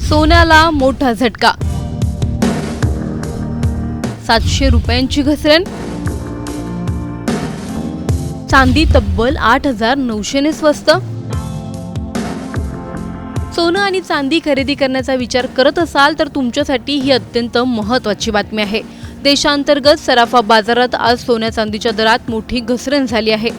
सोन्याला मोठा झटका, 700 रुपयांची घसरण. चांदी तब्बल 8,900 ने स्वस्त. सोनं आणि चांदी खरेदी करण्याचा विचार करत असाल तर तुमच्यासाठी ही अत्यंत महत्त्वाची बातमी आहे. देशांतर्गत सराफा बाजारात आज सोन्या चांदीच्या दरात मोठी घसरण झाली आहे.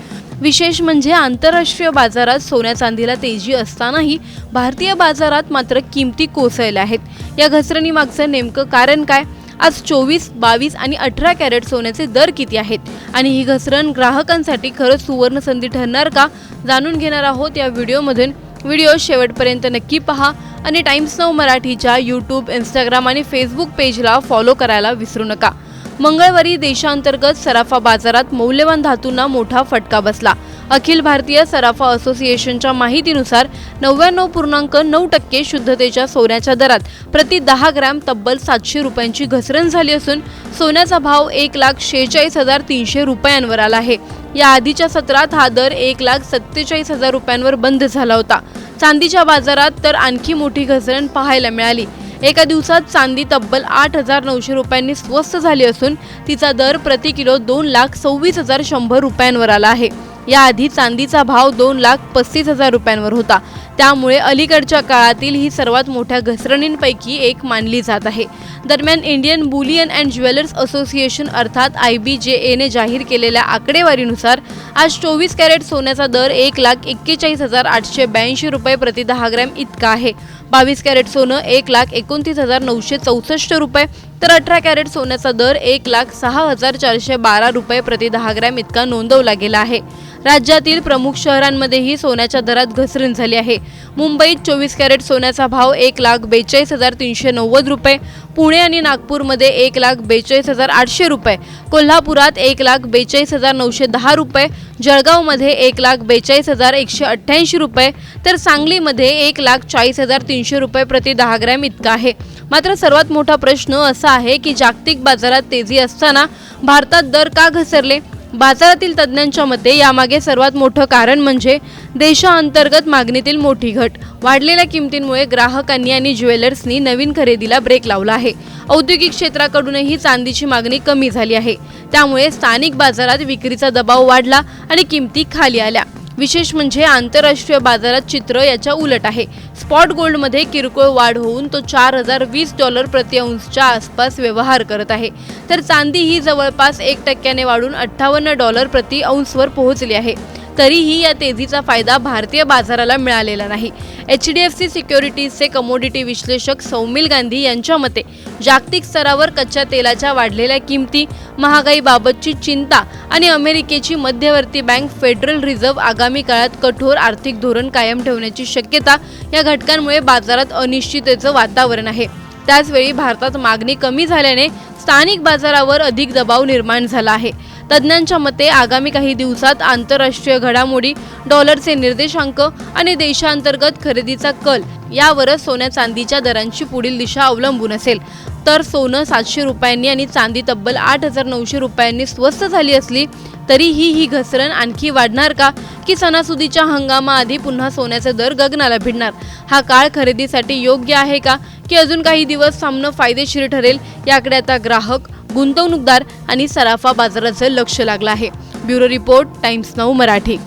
विशेष म्हणजे आंतरराष्ट्रीय बाजारात सोन्या चांदीला तेजी असतानाही भारतीय बाजारात मात्र किमती कोसळल्या आहेत. या घसरणीमागचं नेमकं कारण काय? आज 24, 22 आणि 18 कॅरेट सोन्याचे दर किती आहेत आणि ही घसरण ग्राहकांसाठी खरंच सुवर्ण संधी ठरणार का, जाणून घेणार आहोत या व्हिडिओमधून. व्हिडिओ शेवटपर्यंत नक्की पहा आणि टाइम्स नाऊ मराठीच्या यूट्यूब, इंस्टाग्राम आणि फेसबुक पेजला फॉलो करायला विसरू नका. मंगळवारी देशांतर्गत सराफा बाजारात मौल्यवान धातूंना मोठा फटका बसला. अखिल भारतीय सराफा असोसिएशनच्या माहितीनुसार 99.9% शुद्धतेच्या सोन्याच्या दरात प्रति 10 ग्रॅम तब्बल 700 रुपयांची घसरण झाली असून सोन्याचा भाव 1,46,300 रुपयांवर आला आहे. या आधीच्या सत्रात हा दर 1,47,000 रुपयांवर बंद झाला होता. चांदीच्या बाजारात तर आणखी मोठी घसरण पाहायला मिळाली. एका दिवसात चांदी तब्बल 8,900 रुपयांनी स्वस्त झाली असून तिचा दर प्रति किलो 2,26,100 रुपयांवर आला आहे. याआधी चांदीचा भाव 2,35,000 रुपयांवर होता. त्यामुळे अलीकडच्या काळातील ही सर्वात मोठ्या घसरणींपैकी एक मानली जात आहे. दरम्यान Indian Boolean and jewellers association अर्थात IBJA ने जाहीर केलेल्या आकडेवारीनुसार आज 24 कॅरेट सोन्याचा दर 1,41,882 रुपये प्रति 10 ग्रॅम इतका आहे. 22 कॅरेट सोनं 1,29,964 रुपये तर 18 कॅरेट सोन्याचा दर 1,06,412 रुपये प्रति 10 ग्रॅम इतका नोंदवला गेला आहे. राज्यातील प्रमुख शहरांमध्येही सोन्याच्या दरात घसरण झाली आहे. मुंबईत 24 कॅरेट सोन्याचा भाव 1,42,390 रुपये, पुणे आणि नागपूरमध्ये 1,42,800 रुपये, कोल्हापुरात 1,42,910 रुपये, जळगावमध्ये 1,42,188 रुपये तर सांगलीमध्ये 1,40,300 रुपये प्रति 10 ग्रॅम इतका आहे. मात्र सर्वात मोठा प्रश्न असा आहे की जागतिक बाजारात तेजी असताना भारतात दर का घसरले? बाजारातील तज्ज्ञांच्या मते यामागे सर्वात मोठं कारण म्हणजे देशांतर्गत मागणीतील मोठी घट. वाढलेल्या किमतींमुळे ग्राहकांनी आणि ज्वेलर्सनी नवीन खरेदीला ब्रेक लावला आहे. औद्योगिक क्षेत्राकडूनही चांदीची मागणी कमी झाली आहे. त्यामुळे स्थानिक बाजारात विक्रीचा दबाव वाढला आणि किमती खाली आल्या. विशेष म्हणजे आंतरराष्ट्रीय बाजारात चित्र याच्या उलट आहे. स्पॉट गोल्डमध्ये किरकोळ वाढ होऊन तो $4,020 प्रति औंसच्या आसपास व्यवहार करत आहे. तर चांदी ही जवळपास 1% वाढून $58 प्रति औंसवर पोहोचली आहे. तरीही या तेजीचा फायदा भारतीय बाजाराला मिळालेला नाही. HDFC सिक्युरिटीजचे कमोडिटी विश्लेषक सौमिल गांधी यांच्या मते जागतिक स्तरावर कच्च्या तेलाच्या वाढलेल्या किमती, महागाईबाबतची चिंता आणि अमेरिकेची मध्यवर्ती बँक फेडरल रिझर्व्ह आगामी काळात कठोर आर्थिक धोरण कायम ठेवण्याची शक्यता या घटकांमुळे बाजारात अनिश्चिततेचं वातावरण आहे. त्याचवेळी भारतात मागणी कमी झाल्याने स्थानिक बाजारावर अधिक दबाव निर्माण झाला आहे. तज्ज्ञांच्या मते आगामी काही दिवसात आंतरराष्ट्रीय घडामोडी, डॉलरचे निर्देशांक आणि देशांतर्गत खरेदीचा कल यावरच सोन्या चांदीच्या दरांची पुढील दिशा अवलंबून असेल. तर सोनं 700 रुपयांनी आणि चांदी तब्बल 8,900 रुपयांनी स्वस्त झाली असली तरीही ही घसरण आणखी वाढणार का, की सणासुदीच्या हंगामाआधी पुन्हा सोन्याचे दर गगनाला भिडणार? हा काळ खरेदीसाठी योग्य आहे का, की अजून काही दिवस थांबणं फायदेशीर ठरेल? याकडे आता ग्राहक, गुंतवणूकदार आणि सराफा बाजाराचं लक्ष लागलं आहे. Bureau report, times now Marathi.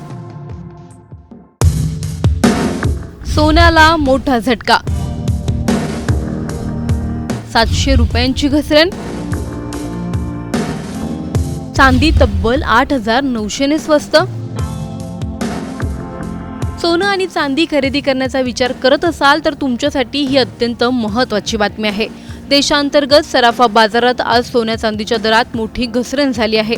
सोन्याला मोठा झटका, 700 रुपयांची घसरण. चांदी तब्बल 8,900 ने स्वस्त. सोनं आणि चांदी खरेदी करण्याचा विचार करत असाल तर तुमच्यासाठी ही अत्यंत महत्त्वाची बातमी आहे. देशांतर्गत सराफा बाजारात आज सोन्या चांदीच्या दरात मोठी घसरण झाली आहे.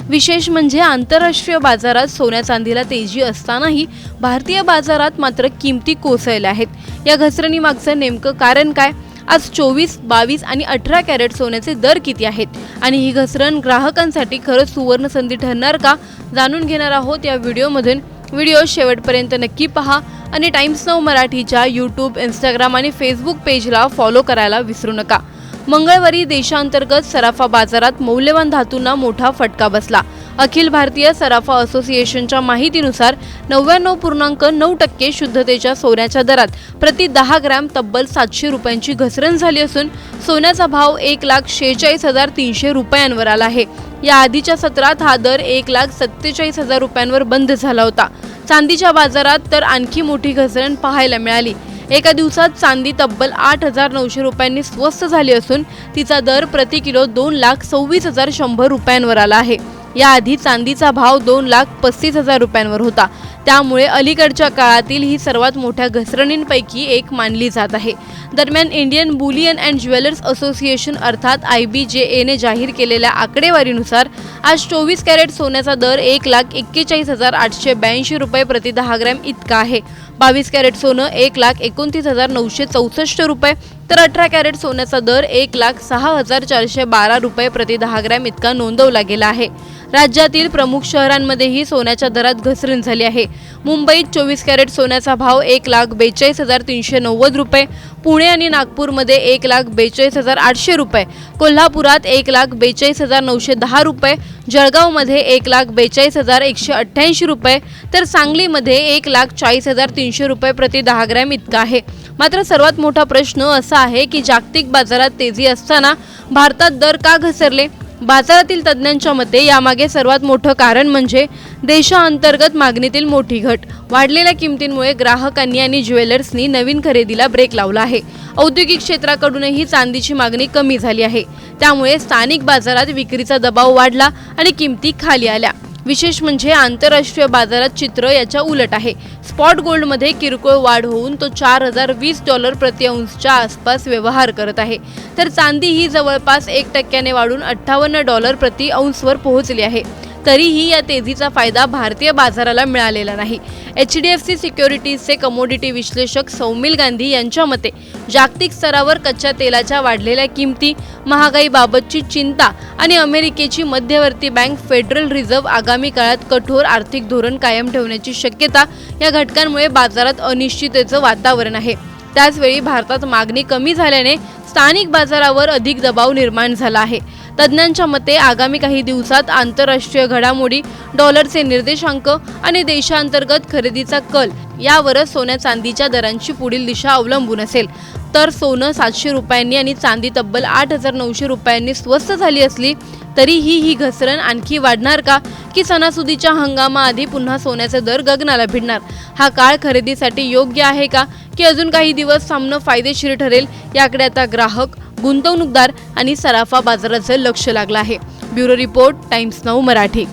विशेष म्हणजे आंतरराष्ट्रीय बाजारात सोन्या चांदीला तेजी असतानाही भारतीय बाजारात मात्र किमती कोसळल्या आहेत. या घसरणीमागचं नेमकं कारण काय? आज 24, 22 आणि 18 कॅरेट सोन्याचे दर किती आहेत आणि ही घसरण ग्राहकांसाठी खरंच सुवर्ण संधी ठरणार का, जाणून घेणार आहोत या व्हिडिओमधून. व्हिडिओ शेवटपर्यंत नक्की पहा आणि टाइम्स नाऊ मराठीच्या यूट्यूब, इंस्टाग्राम आणि फेसबुक पेजला फॉलो करायला विसरू नका. मंगळवारी देशांतर्गत सराफा बाजारात मौल्यवान धातूंना मोठा फटका बसला. अखिल भारतीय सराफा असोसिएशनच्या माहितीनुसार 99.9% शुद्धतेच्या सोन्याच्या दरात प्रति 10 ग्रॅम तब्बल 700 रुपयांची घसरण झाली असून सोन्याचा भाव 1,46,300 रुपयांवर आला आहे। या आधीच्या सत्रात हा दर 1,47,000 रुपयांवर बंद झाला होता। चांदीच्या बाजारात तर आणखी मोठी घसरण पाहायला मिळाली। एका दिवसात चांदी तब्बल 8,900 रुपयांनी स्वस्त झाली असून तिचा दर प्रति किलो 2,26,100 रुपयांवर आला आहे। याआधी चांदीचा भाव 2,35,000 रुपयांवर होता। त्यामुळे अलीकडच्या काळातील ही सर्वात मोठ्या घसरणींपैकी एक मानली जात आहे। दरम्यान Indian Boolean and jewellers association अर्थात IBJA ने जाहीर केलेल्या आकडेवारीनुसार आज 24 कॅरेट सोन्याचा दर 1,41,882 रुपये प्रति 10 ग्रॅम इतका आहे। 22 कॅरेट सोनं 1,29,964 रुपये तर 18 कॅरेट सोन्याचा दर 1,06,412 रुपये प्रति 10 ग्रॅम इतका नोंदवला गेला आहे। राज्यातील प्रमुख शहरांमध्येही सोन्याच्या दरात घसरण झाली आहे। मुंबईत 24 कॅरेट सोन्याचा भाव 1,42,390 रुपये, पुणे आणि नागपूरमध्ये 1,42,800 रुपये, कोल्हापुरात 1,42,910 रुपये, जळगावमध्ये 1,42,188 रुपये तर सांगलीमध्ये 1,40,300 रुपये प्रति 10 ग्रॅम इतका आहे। मात्र सर्वात मोठा प्रश्न असा आहे की जागतिक बाजारात तेजी असताना भारतात दर का घसरले? बाजारातील तज्ज्ञांच्या मते यामागे सर्वात मोठं कारण म्हणजे देशांतर्गत मागणीतील मोठी घट। वाढलेल्या किमतींमुळे ग्राहकांनी आणि ज्वेलर्सनी नवीन खरेदीला ब्रेक लावला आहे। औद्योगिक क्षेत्राकडूनही चांदीची मागणी कमी झाली आहे। त्यामुळे स्थानिक बाजारात विक्रीचा दबाव वाढला आणि किमती खाली आल्या। विशेष म्हणजे आंतरराष्ट्रीय बाजारात चित्र याच्या उलट आहे। स्पॉट गोल्डमध्ये किरकोळ वाढ होऊन तो $4,020 प्रति औंसच्या आसपास व्यवहार करत आहे, तर चांदी ही जवळपास 1% वाढून $58 प्रति औंसवर पोहोचली आहे। तरीही या तेजीचा फायदा भारतीय बाजाराला मिळालेला नाही। HDFC सिक्युरिटीजचे कमोडिटी विश्लेषक सौमिल गांधी यांच्या मते जागतिक स्तरावर कच्च्या तेलाच्या वाढलेल्या किमती, महागाईबाबतची चिंता आणि अमेरिकेची मध्यवर्ती बँक फेडरल रिझर्व्ह आगामी काळात कठोर आर्थिक धोरण कायम ठेवण्याची शक्यता या घटकांमुळे बाजारात अनिश्चिततेचं वातावरण आहे। त्याचवेळी भारतात मागणी कमी झाल्याने स्थानिक बाजारावर अधिक दबाव निर्माण झाला आहे। तज्ज्ञांच्या मते आगामी काही दिवसात आंतरराष्ट्रीय घडामोडी, डॉलरचे निर्देशांक आणि देशांतर्गत खरेदीचा कल यावरच सोन्या चांदीच्या दरांची पुढील दिशा अवलंबून असेल। तर सोनं 700 रुपयांनी आणि चांदी तब्बल 8,900 रुपयांनी स्वस्त झाली असली तरीही ही घसरण आणखी वाढणार का, की सणासुदीच्या हंगामाआधी पुन्हा सोन्याचे दर गगनाला भिडणार? हा काळ खरेदीसाठी योग्य आहे का, की अजून काही दिवस थांबणं फायदेशीर ठरेल? याकडे आता ग्राहक, गुंतवणूकदार आणि सराफा बाजाराचं लक्ष लागलं आहे। Bureau report, times now Marathi.